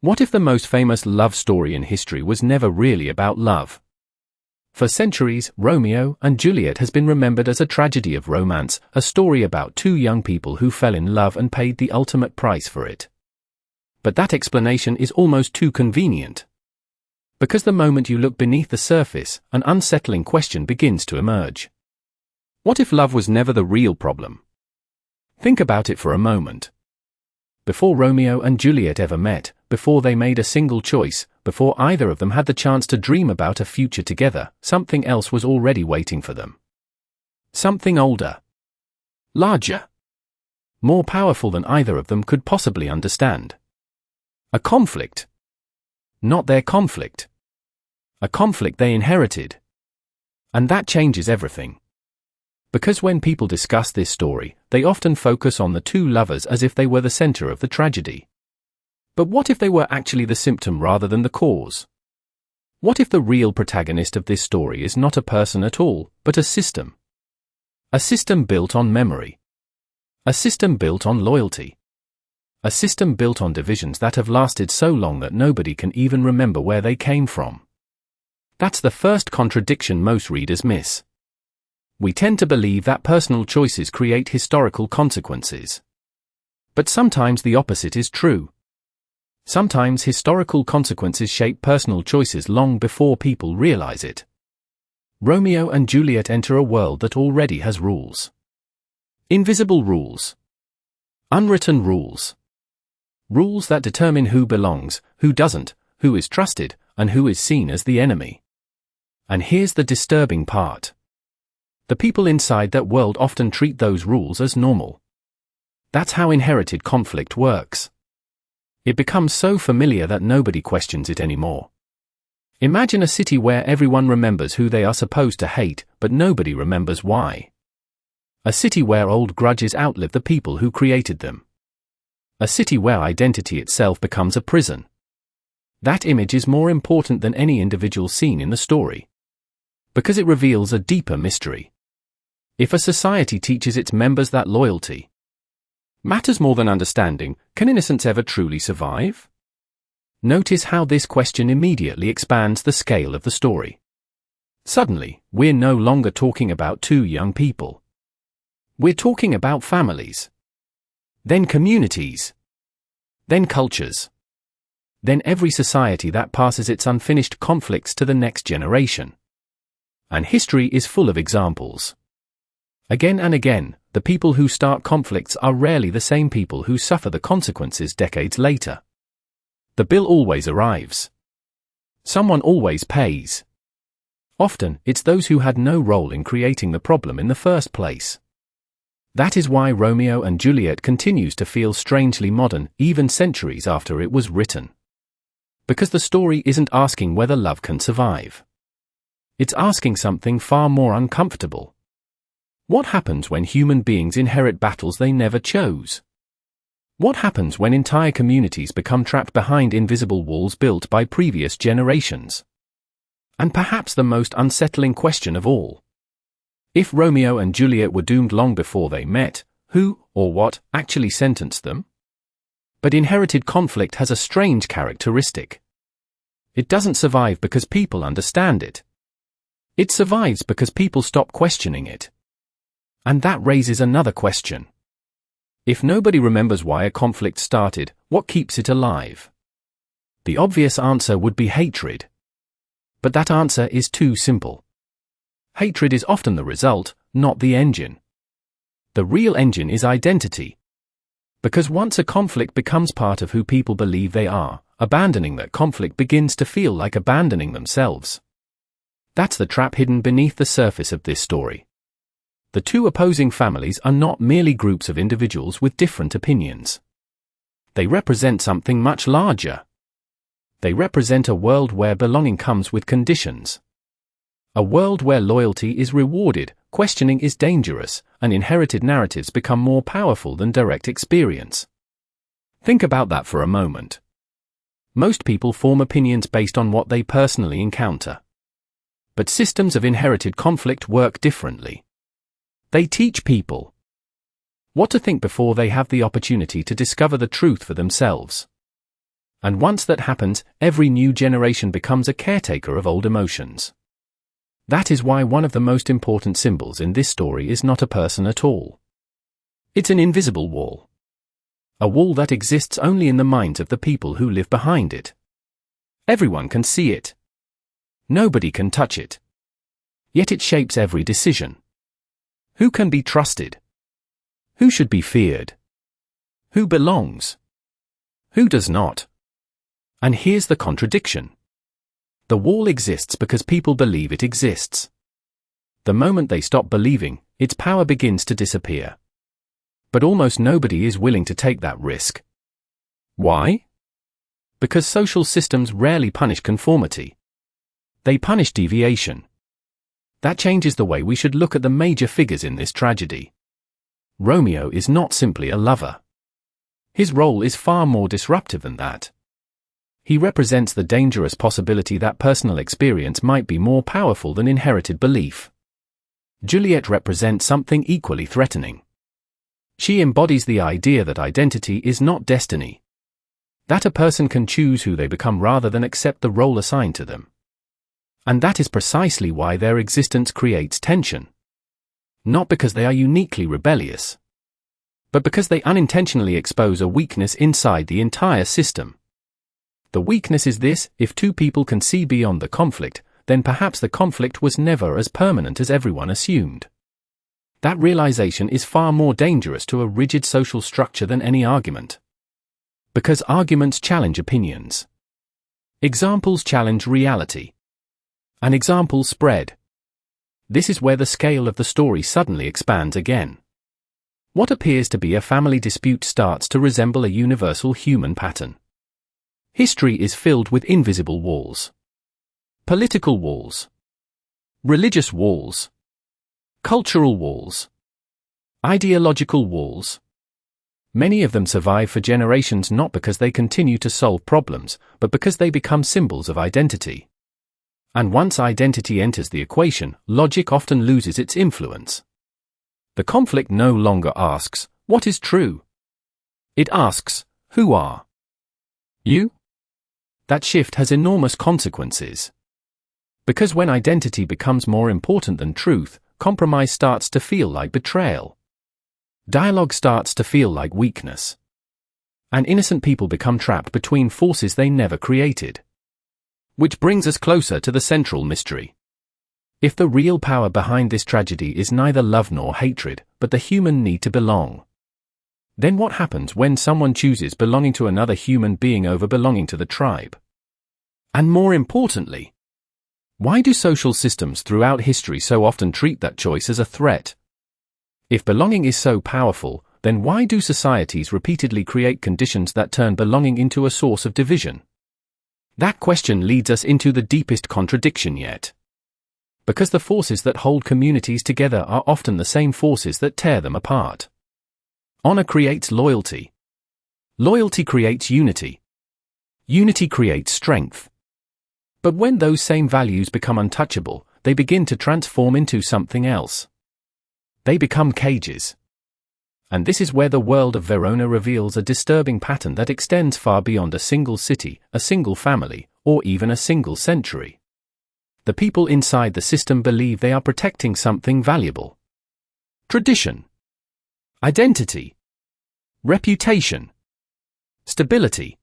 What if the most famous love story in history was never really about love? For centuries, Romeo and Juliet has been remembered as a tragedy of romance, a story about two young people who fell in love and paid the ultimate price for it. But that explanation is almost too convenient. Because the moment you look beneath the surface, an unsettling question begins to emerge. What if love was never the real problem? Think about it for a moment. Before Romeo and Juliet ever met, before they made a single choice, before either of them had the chance to dream about a future together, something else was already waiting for them. Something older, larger, more powerful than either of them could possibly understand. A conflict. Not their conflict. A conflict they inherited. And that changes everything. Because when people discuss this story, they often focus on the two lovers as if they were the center of the tragedy. But what if they were actually the symptom rather than the cause? What if the real protagonist of this story is not a person at all, but a system? A system built on memory. A system built on loyalty. A system built on divisions that have lasted so long that nobody can even remember where they came from. That's the first contradiction most readers miss. We tend to believe that personal choices create historical consequences. But sometimes the opposite is true. Sometimes historical consequences shape personal choices long before people realize it. Romeo and Juliet enter a world that already has rules. Invisible rules. Unwritten rules. Rules that determine who belongs, who doesn't, who is trusted, and who is seen as the enemy. And here's the disturbing part. The people inside that world often treat those rules as normal. That's how inherited conflict works. It becomes so familiar that nobody questions it anymore. Imagine a city where everyone remembers who they are supposed to hate, but nobody remembers why. A city where old grudges outlive the people who created them. A city where identity itself becomes a prison. That image is more important than any individual scene in the story. Because it reveals a deeper mystery. If a society teaches its members that loyalty matters more than understanding, can innocence ever truly survive? Notice how this question immediately expands the scale of the story. Suddenly, we're no longer talking about two young people. We're talking about families. Then communities. Then cultures. Then every society that passes its unfinished conflicts to the next generation. And history is full of examples. Again and again, the people who start conflicts are rarely the same people who suffer the consequences decades later. The bill always arrives. Someone always pays. Often, it's those who had no role in creating the problem in the first place. That is why Romeo and Juliet continues to feel strangely modern, even centuries after it was written. Because the story isn't asking whether love can survive. It's asking something far more uncomfortable. What happens when human beings inherit battles they never chose? What happens when entire communities become trapped behind invisible walls built by previous generations? And perhaps the most unsettling question of all. If Romeo and Juliet were doomed long before they met, who, or what, actually sentenced them? But inherited conflict has a strange characteristic. It doesn't survive because people understand it. It survives because people stop questioning it. And that raises another question. If nobody remembers why a conflict started, what keeps it alive? The obvious answer would be hatred. But that answer is too simple. Hatred is often the result, not the engine. The real engine is identity. Because once a conflict becomes part of who people believe they are, abandoning that conflict begins to feel like abandoning themselves. That's the trap hidden beneath the surface of this story. The two opposing families are not merely groups of individuals with different opinions. They represent something much larger. They represent a world where belonging comes with conditions. A world where loyalty is rewarded, questioning is dangerous, and inherited narratives become more powerful than direct experience. Think about that for a moment. Most people form opinions based on what they personally encounter. But systems of inherited conflict work differently. They teach people what to think before they have the opportunity to discover the truth for themselves. And once that happens, every new generation becomes a caretaker of old emotions. That is why one of the most important symbols in this story is not a person at all. It's an invisible wall. A wall that exists only in the minds of the people who live behind it. Everyone can see it. Nobody can touch it. Yet it shapes every decision. Who can be trusted? Who should be feared? Who belongs? Who does not? And here's the contradiction. The wall exists because people believe it exists. The moment they stop believing, its power begins to disappear. But almost nobody is willing to take that risk. Why? Because social systems rarely punish conformity. They punish deviation. That changes the way we should look at the major figures in this tragedy. Romeo is not simply a lover. His role is far more disruptive than that. He represents the dangerous possibility that personal experience might be more powerful than inherited belief. Juliet represents something equally threatening. She embodies the idea that identity is not destiny. That a person can choose who they become rather than accept the role assigned to them. And that is precisely why their existence creates tension. Not because they are uniquely rebellious, but because they unintentionally expose a weakness inside the entire system. The weakness is this: if two people can see beyond the conflict, then perhaps the conflict was never as permanent as everyone assumed. That realization is far more dangerous to a rigid social structure than any argument. Because arguments challenge opinions. Examples challenge reality. And examples spread. This is where the scale of the story suddenly expands again. What appears to be a family dispute starts to resemble a universal human pattern. History is filled with invisible walls. Political walls. Religious walls. Cultural walls. Ideological walls. Many of them survive for generations not because they continue to solve problems, but because they become symbols of identity. And once identity enters the equation, logic often loses its influence. The conflict no longer asks, "What is true?" It asks, "Who are you?" That shift has enormous consequences. Because when identity becomes more important than truth, compromise starts to feel like betrayal. Dialogue starts to feel like weakness. And innocent people become trapped between forces they never created. Which brings us closer to the central mystery. If the real power behind this tragedy is neither love nor hatred, but the human need to belong, then what happens when someone chooses belonging to another human being over belonging to the tribe? And more importantly, why do social systems throughout history so often treat that choice as a threat? If belonging is so powerful, then why do societies repeatedly create conditions that turn belonging into a source of division? That question leads us into the deepest contradiction yet. Because the forces that hold communities together are often the same forces that tear them apart. Honor creates loyalty. Loyalty creates unity. Unity creates strength. But when those same values become untouchable, they begin to transform into something else. They become cages. And this is where the world of Verona reveals a disturbing pattern that extends far beyond a single city, a single family, or even a single century. The people inside the system believe they are protecting something valuable. Tradition. Identity. Reputation. Stability.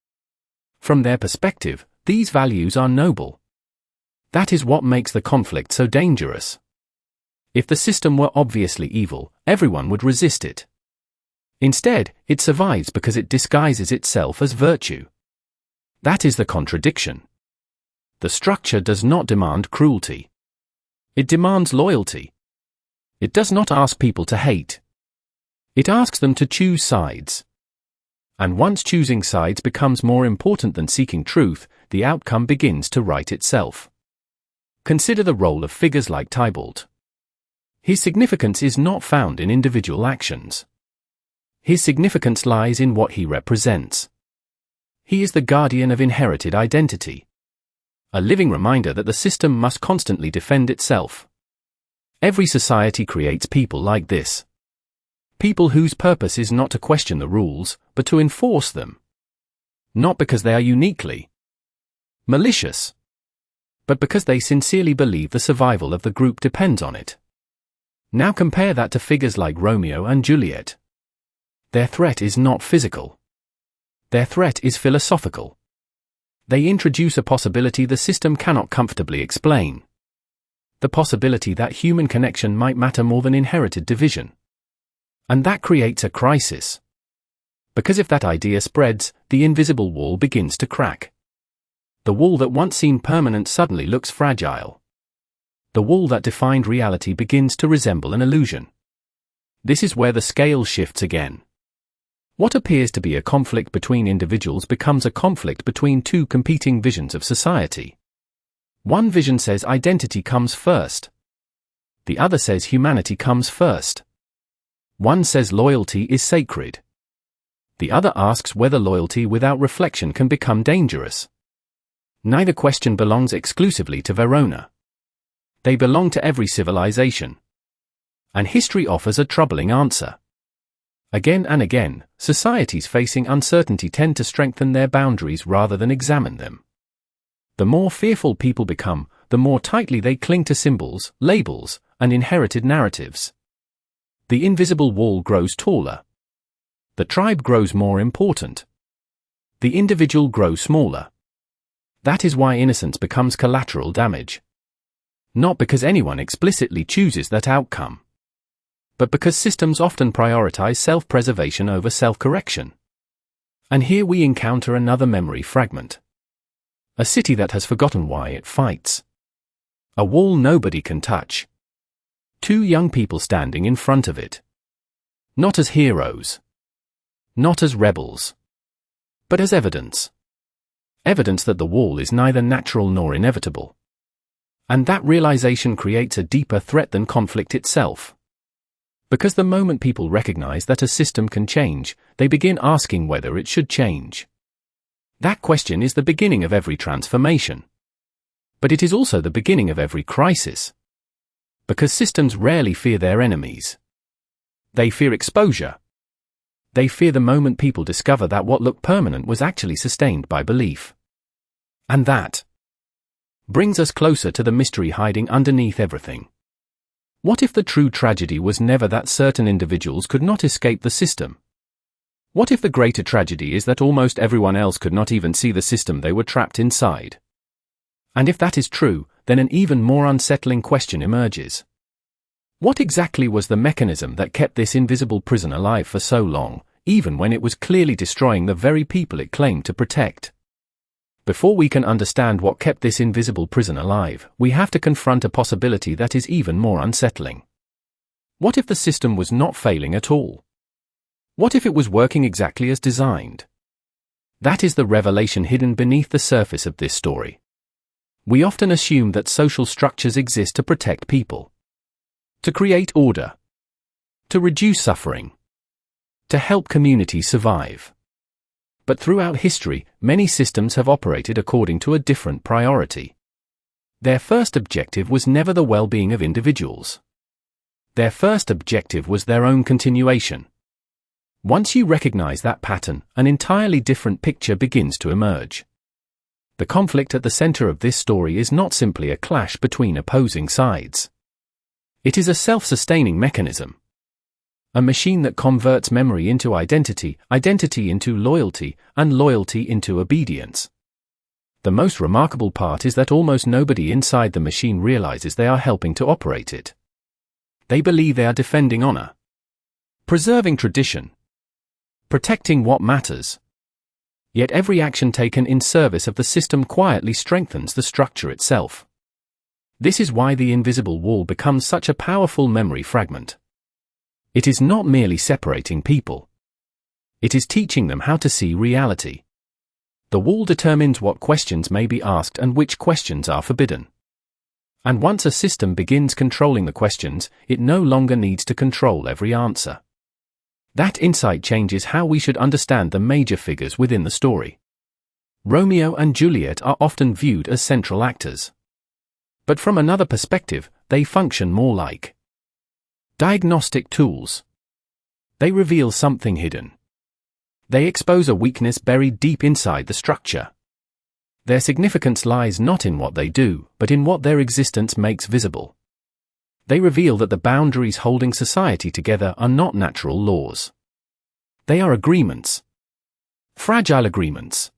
From their perspective, these values are noble. That is what makes the conflict so dangerous. If the system were obviously evil, everyone would resist it. Instead, it survives because it disguises itself as virtue. That is the contradiction. The structure does not demand cruelty. It demands loyalty. It does not ask people to hate. It asks them to choose sides. And once choosing sides becomes more important than seeking truth, the outcome begins to right itself. Consider the role of figures like Tybalt. His significance is not found in individual actions. His significance lies in what he represents. He is the guardian of inherited identity. A living reminder that the system must constantly defend itself. Every society creates people like this. People whose purpose is not to question the rules, but to enforce them. Not because they are uniquely malicious, but because they sincerely believe the survival of the group depends on it. Now compare that to figures like Romeo and Juliet. Their threat is not physical. Their threat is philosophical. They introduce a possibility the system cannot comfortably explain. The possibility that human connection might matter more than inherited division. And that creates a crisis. Because if that idea spreads, the invisible wall begins to crack. The wall that once seemed permanent suddenly looks fragile. The wall that defined reality begins to resemble an illusion. This is where the scale shifts again. What appears to be a conflict between individuals becomes a conflict between two competing visions of society. One vision says identity comes first. The other says humanity comes first. One says loyalty is sacred. The other asks whether loyalty without reflection can become dangerous. Neither question belongs exclusively to Verona. They belong to every civilization. And history offers a troubling answer. Again and again, societies facing uncertainty tend to strengthen their boundaries rather than examine them. The more fearful people become, the more tightly they cling to symbols, labels, and inherited narratives. The invisible wall grows taller. The tribe grows more important. The individual grows smaller. That is why innocence becomes collateral damage. Not because anyone explicitly chooses that outcome, but because systems often prioritize self-preservation over self-correction. And here we encounter another memory fragment. A city that has forgotten why it fights. A wall nobody can touch. Two young people standing in front of it. Not as heroes. Not as rebels. But as evidence. Evidence that the wall is neither natural nor inevitable. And that realization creates a deeper threat than conflict itself. Because the moment people recognize that a system can change, they begin asking whether it should change. That question is the beginning of every transformation. But it is also the beginning of every crisis. Because systems rarely fear their enemies. They fear exposure. They fear the moment people discover that what looked permanent was actually sustained by belief. And that brings us closer to the mystery hiding underneath everything. What if the true tragedy was never that certain individuals could not escape the system? What if the greater tragedy is that almost everyone else could not even see the system they were trapped inside? And if that is true, then an even more unsettling question emerges. What exactly was the mechanism that kept this invisible prison alive for so long, even when it was clearly destroying the very people it claimed to protect? Before we can understand what kept this invisible prison alive, we have to confront a possibility that is even more unsettling. What if the system was not failing at all? What if it was working exactly as designed? That is the revelation hidden beneath the surface of this story. We often assume that social structures exist to protect people, to create order, to reduce suffering, to help communities survive. But throughout history, many systems have operated according to a different priority. Their first objective was never the well-being of individuals. Their first objective was their own continuation. Once you recognize that pattern, an entirely different picture begins to emerge. The conflict at the center of this story is not simply a clash between opposing sides. It is a self-sustaining mechanism. A machine that converts memory into identity, identity into loyalty, and loyalty into obedience. The most remarkable part is that almost nobody inside the machine realizes they are helping to operate it. They believe they are defending honor, preserving tradition, protecting what matters. Yet every action taken in service of the system quietly strengthens the structure itself. This is why the invisible wall becomes such a powerful memory fragment. It is not merely separating people. It is teaching them how to see reality. The wall determines what questions may be asked and which questions are forbidden. And once a system begins controlling the questions, it no longer needs to control every answer. That insight changes how we should understand the major figures within the story. Romeo and Juliet are often viewed as central actors. But from another perspective, they function more like diagnostic tools. They reveal something hidden. They expose a weakness buried deep inside the structure. Their significance lies not in what they do, but in what their existence makes visible. They reveal that the boundaries holding society together are not natural laws. They are agreements. Fragile agreements.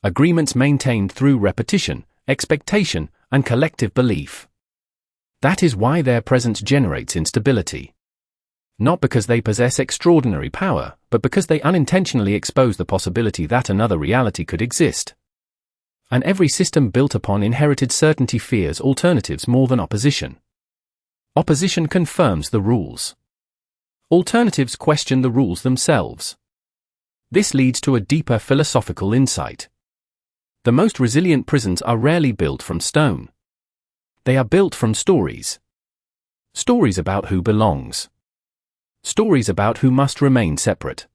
Agreements maintained through repetition, expectation, and collective belief. That is why their presence generates instability. Not because they possess extraordinary power, but because they unintentionally expose the possibility that another reality could exist. And every system built upon inherited certainty fears alternatives more than opposition. Opposition confirms the rules. Alternatives question the rules themselves. This leads to a deeper philosophical insight. The most resilient prisons are rarely built from stone. They are built from stories. Stories about who belongs. Stories about who must remain separate.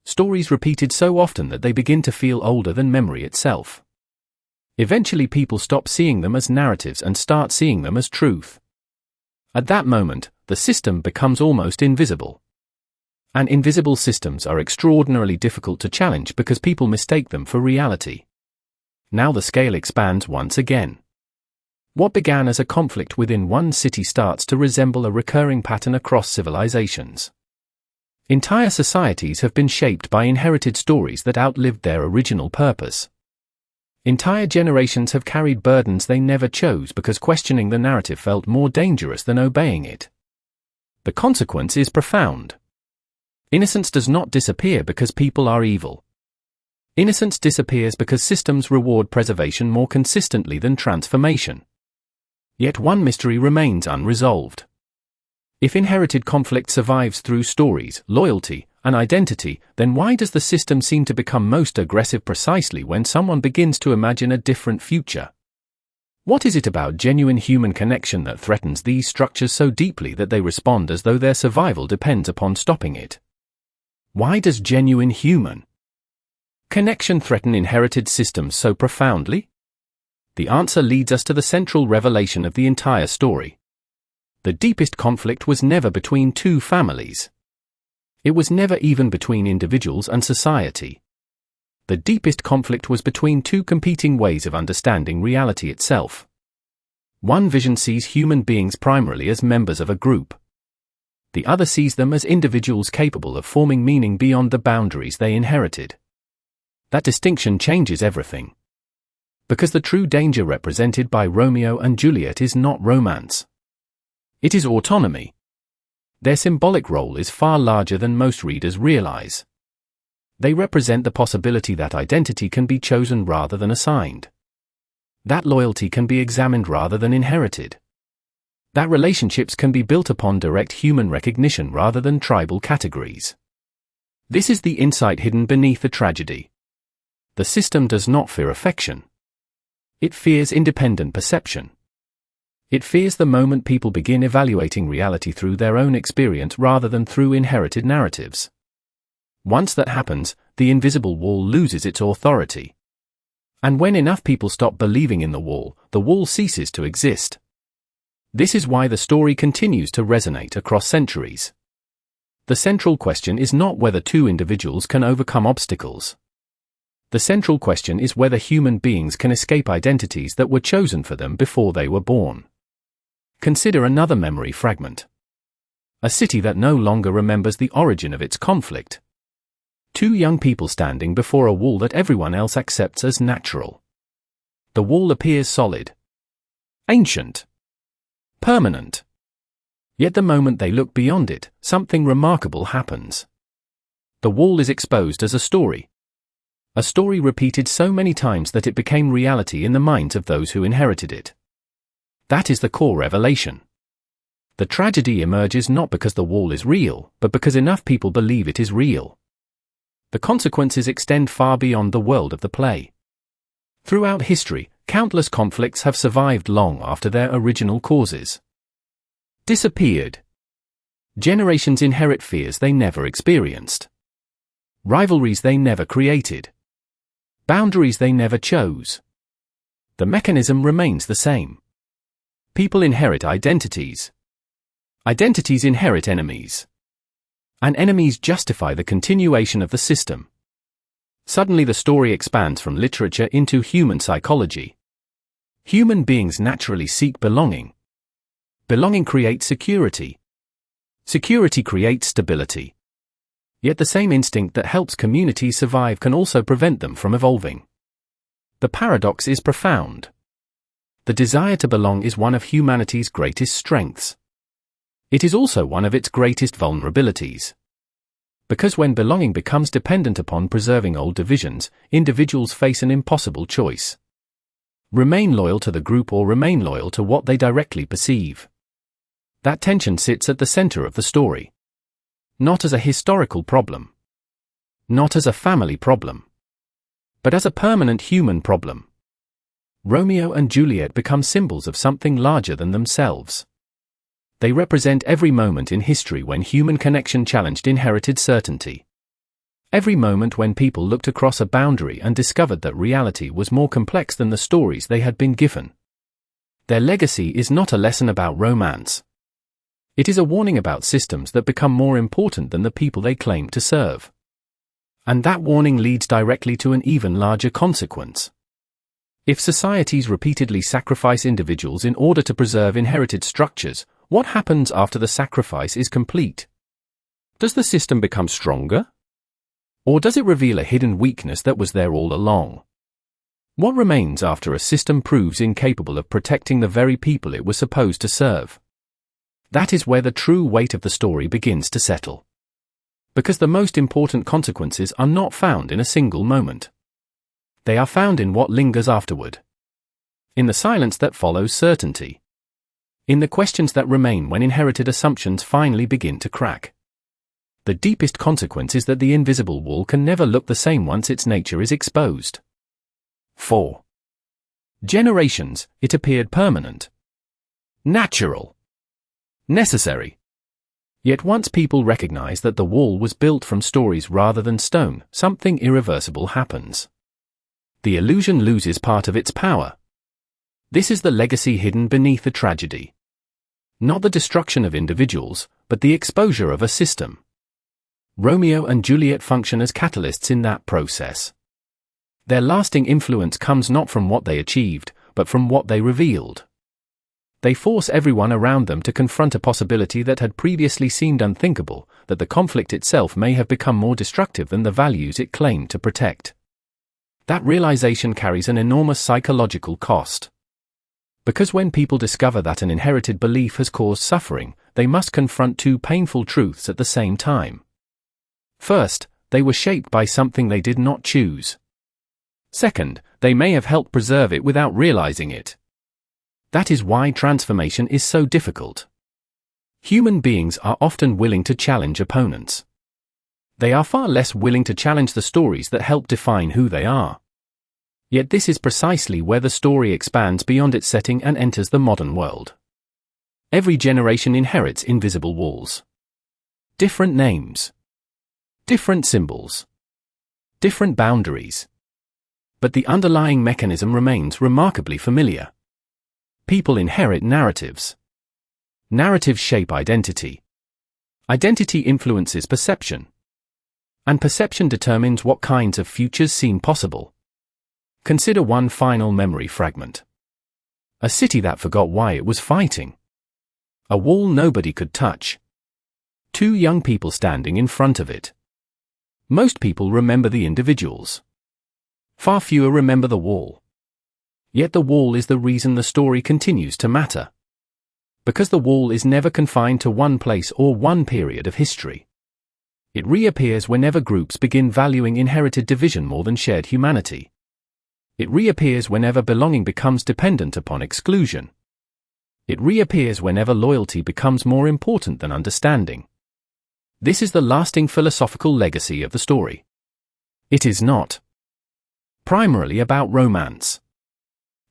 Stories repeated so often that they begin to feel older than memory itself. Eventually people stop seeing them as narratives and start seeing them as truth. At that moment, the system becomes almost invisible. And invisible systems are extraordinarily difficult to challenge because people mistake them for reality. Now the scale expands once again. What began as a conflict within one city starts to resemble a recurring pattern across civilizations. Entire societies have been shaped by inherited stories that outlived their original purpose. Entire generations have carried burdens they never chose because questioning the narrative felt more dangerous than obeying it. The consequence is profound. Innocence does not disappear because people are evil. Innocence disappears because systems reward preservation more consistently than transformation. Yet one mystery remains unresolved. If inherited conflict survives through stories, loyalty, and identity, then why does the system seem to become most aggressive precisely when someone begins to imagine a different future? What is it about genuine human connection that threatens these structures so deeply that they respond as though their survival depends upon stopping it? Why does genuine human connection threaten inherited systems so profoundly? The answer leads us to the central revelation of the entire story. The deepest conflict was never between two families. It was never even between individuals and society. The deepest conflict was between two competing ways of understanding reality itself. One vision sees human beings primarily as members of a group. The other sees them as individuals capable of forming meaning beyond the boundaries they inherited. That distinction changes everything. Because the true danger represented by Romeo and Juliet is not romance. It is autonomy. Their symbolic role is far larger than most readers realize. They represent the possibility that identity can be chosen rather than assigned. That loyalty can be examined rather than inherited. That relationships can be built upon direct human recognition rather than tribal categories. This is the insight hidden beneath the tragedy. The system does not fear affection. It fears independent perception. It fears the moment people begin evaluating reality through their own experience rather than through inherited narratives. Once that happens, the invisible wall loses its authority. And when enough people stop believing in the wall ceases to exist. This is why the story continues to resonate across centuries. The central question is not whether two individuals can overcome obstacles. The central question is whether human beings can escape identities that were chosen for them before they were born. Consider another memory fragment. A city that no longer remembers the origin of its conflict. Two young people standing before a wall that everyone else accepts as natural. The wall appears solid, ancient, permanent. Yet the moment they look beyond it, something remarkable happens. The wall is exposed as a story. A story repeated so many times that it became reality in the minds of those who inherited it. That is the core revelation. The tragedy emerges not because the wall is real, but because enough people believe it is real. The consequences extend far beyond the world of the play. Throughout history, countless conflicts have survived long after their original causes disappeared. Generations inherit fears they never experienced. Rivalries they never created. Boundaries they never chose. The mechanism remains the same. People inherit identities. Identities inherit enemies. and enemies justify the continuation of the system. Suddenly the story expands from literature into human psychology. Human beings naturally seek belonging. Belonging creates security. Security creates stability. Yet the same instinct that helps communities survive can also prevent them from evolving. The paradox is profound. The desire to belong is one of humanity's greatest strengths. It is also one of its greatest vulnerabilities. Because when belonging becomes dependent upon preserving old divisions, individuals face an impossible choice. Remain loyal to the group or remain loyal to what they directly perceive. That tension sits at the center of the story. Not as a historical problem. Not as a family problem. But as a permanent human problem. Romeo and Juliet become symbols of something larger than themselves. They represent every moment in history when human connection challenged inherited certainty. Every moment when people looked across a boundary and discovered that reality was more complex than the stories they had been given. Their legacy is not a lesson about romance. It is a warning about systems that become more important than the people they claim to serve. And that warning leads directly to an even larger consequence. If societies repeatedly sacrifice individuals in order to preserve inherited structures, what happens after the sacrifice is complete? Does the system become stronger? Or does it reveal a hidden weakness that was there all along? What remains after a system proves incapable of protecting the very people it was supposed to serve? That is where the true weight of the story begins to settle. Because the most important consequences are not found in a single moment. They are found in what lingers afterward. In the silence that follows certainty. In the questions that remain when inherited assumptions finally begin to crack. The deepest consequence is that the invisible wall can never look the same once its nature is exposed. 4. Generations, it appeared permanent. Natural. Necessary. Yet once people recognize that the wall was built from stories rather than stone, something irreversible happens. The illusion loses part of its power. This is the legacy hidden beneath the tragedy. Not the destruction of individuals, but the exposure of a system. Romeo and Juliet function as catalysts in that process. Their lasting influence comes not from what they achieved, but from what they revealed. They force everyone around them to confront a possibility that had previously seemed unthinkable, that the conflict itself may have become more destructive than the values it claimed to protect. That realization carries an enormous psychological cost. Because when people discover that an inherited belief has caused suffering, they must confront two painful truths at the same time. First, they were shaped by something they did not choose. Second, they may have helped preserve it without realizing it. That is why transformation is so difficult. Human beings are often willing to challenge opponents. They are far less willing to challenge the stories that help define who they are. Yet this is precisely where the story expands beyond its setting and enters the modern world. Every generation inherits invisible walls. Different names. Different symbols. Different boundaries. But the underlying mechanism remains remarkably familiar. People inherit narratives. Narratives shape identity. Identity influences perception. And perception determines what kinds of futures seem possible. Consider one final memory fragment. A city that forgot why it was fighting. A wall nobody could touch. Two young people standing in front of it. Most people remember the individuals. Far fewer remember the wall. Yet the wall is the reason the story continues to matter. Because the wall is never confined to one place or one period of history. It reappears whenever groups begin valuing inherited division more than shared humanity. It reappears whenever belonging becomes dependent upon exclusion. It reappears whenever loyalty becomes more important than understanding. This is the lasting philosophical legacy of the story. It is not primarily about romance.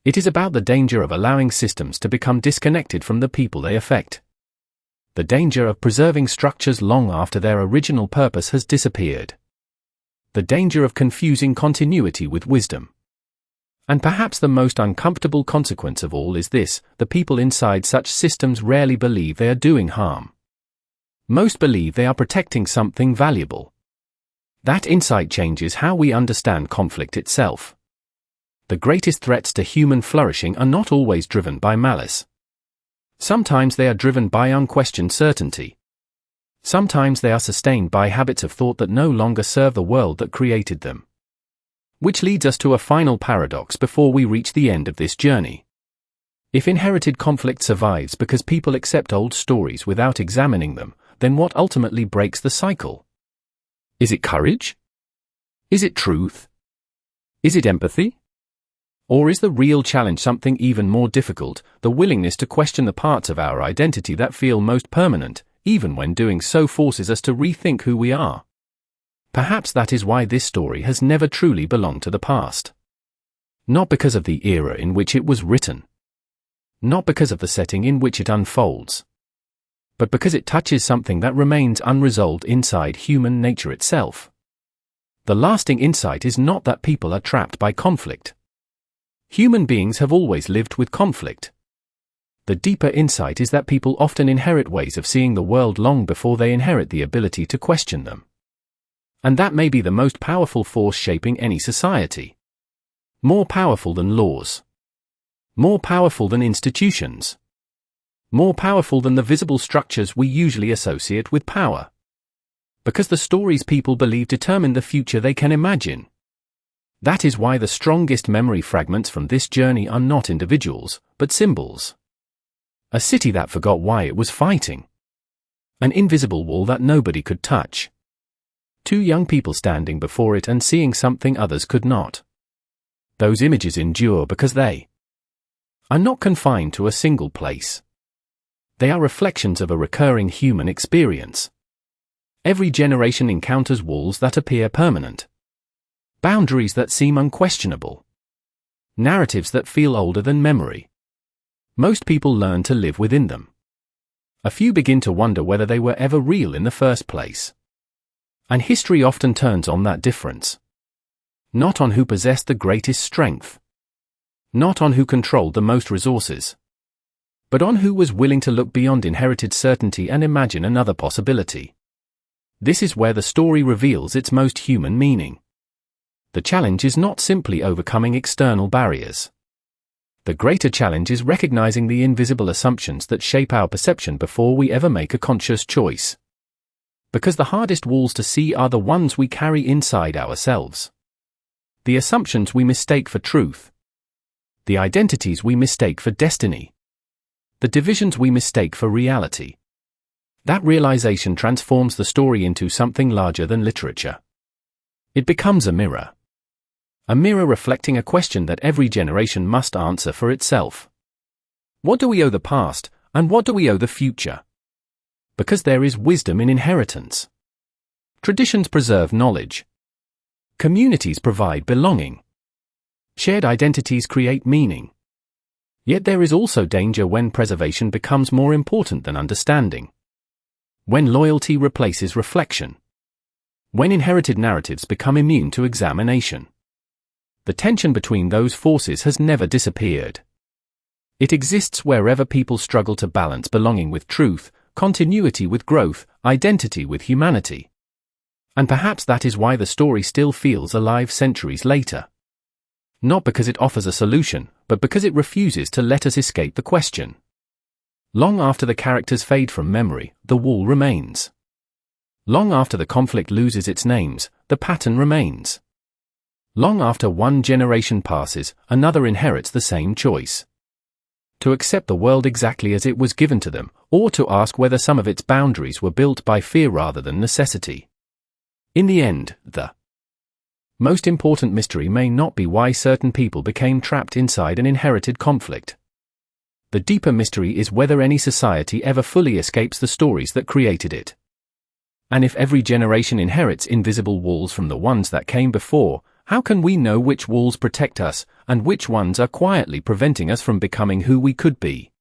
It is about the danger of allowing systems to become disconnected from the people they affect. The danger of preserving structures long after their original purpose has disappeared. The danger of confusing continuity with wisdom. And perhaps the most uncomfortable consequence of all is this: the people inside such systems rarely believe they are doing harm. Most believe they are protecting something valuable. That insight changes how we understand conflict itself. The greatest threats to human flourishing are not always driven by malice. Sometimes they are driven by unquestioned certainty. Sometimes they are sustained by habits of thought that no longer serve the world that created them. Which leads us to a final paradox before we reach the end of this journey. If inherited conflict survives because people accept old stories without examining them, then what ultimately breaks the cycle? Is it courage? Is it truth? Is it empathy? Or is the real challenge something even more difficult, the willingness to question the parts of our identity that feel most permanent, even when doing so forces us to rethink who we are? Perhaps that is why this story has never truly belonged to the past. Not because of the era in which it was written. Not because of the setting in which it unfolds. But because it touches something that remains unresolved inside human nature itself. The lasting insight is not that people are trapped by conflict. Human beings have always lived with conflict. The deeper insight is that people often inherit ways of seeing the world long before they inherit the ability to question them. And that may be the most powerful force shaping any society. More powerful than laws. More powerful than institutions. More powerful than the visible structures we usually associate with power. Because the stories people believe determine the future they can imagine. That is why the strongest memory fragments from this journey are not individuals, but symbols. A city that forgot why it was fighting. An invisible wall that nobody could touch. Two young people standing before it and seeing something others could not. Those images endure because they are not confined to a single place. They are reflections of a recurring human experience. Every generation encounters walls that appear permanent. Boundaries that seem unquestionable. Narratives that feel older than memory. Most people learn to live within them. A few begin to wonder whether they were ever real in the first place. And history often turns on that difference. Not on who possessed the greatest strength. Not on who controlled the most resources. But on who was willing to look beyond inherited certainty and imagine another possibility. This is where the story reveals its most human meaning. The challenge is not simply overcoming external barriers. The greater challenge is recognizing the invisible assumptions that shape our perception before we ever make a conscious choice. Because the hardest walls to see are the ones we carry inside ourselves. The assumptions we mistake for truth. The identities we mistake for destiny. The divisions we mistake for reality. That realization transforms the story into something larger than literature. It becomes a mirror. A mirror reflecting a question that every generation must answer for itself. What do we owe the past, and what do we owe the future? Because there is wisdom in inheritance. Traditions preserve knowledge. Communities provide belonging. Shared identities create meaning. Yet there is also danger when preservation becomes more important than understanding. When loyalty replaces reflection. When inherited narratives become immune to examination. The tension between those forces has never disappeared. It exists wherever people struggle to balance belonging with truth, continuity with growth, identity with humanity. And perhaps that is why the story still feels alive centuries later. Not because it offers a solution, but because it refuses to let us escape the question. Long after the characters fade from memory, the wall remains. Long after the conflict loses its names, the pattern remains. Long after one generation passes, another inherits the same choice. To accept the world exactly as it was given to them, or to ask whether some of its boundaries were built by fear rather than necessity. In the end, the most important mystery may not be why certain people became trapped inside an inherited conflict. The deeper mystery is whether any society ever fully escapes the stories that created it. And if every generation inherits invisible walls from the ones that came before, how can we know which walls protect us, and which ones are quietly preventing us from becoming who we could be?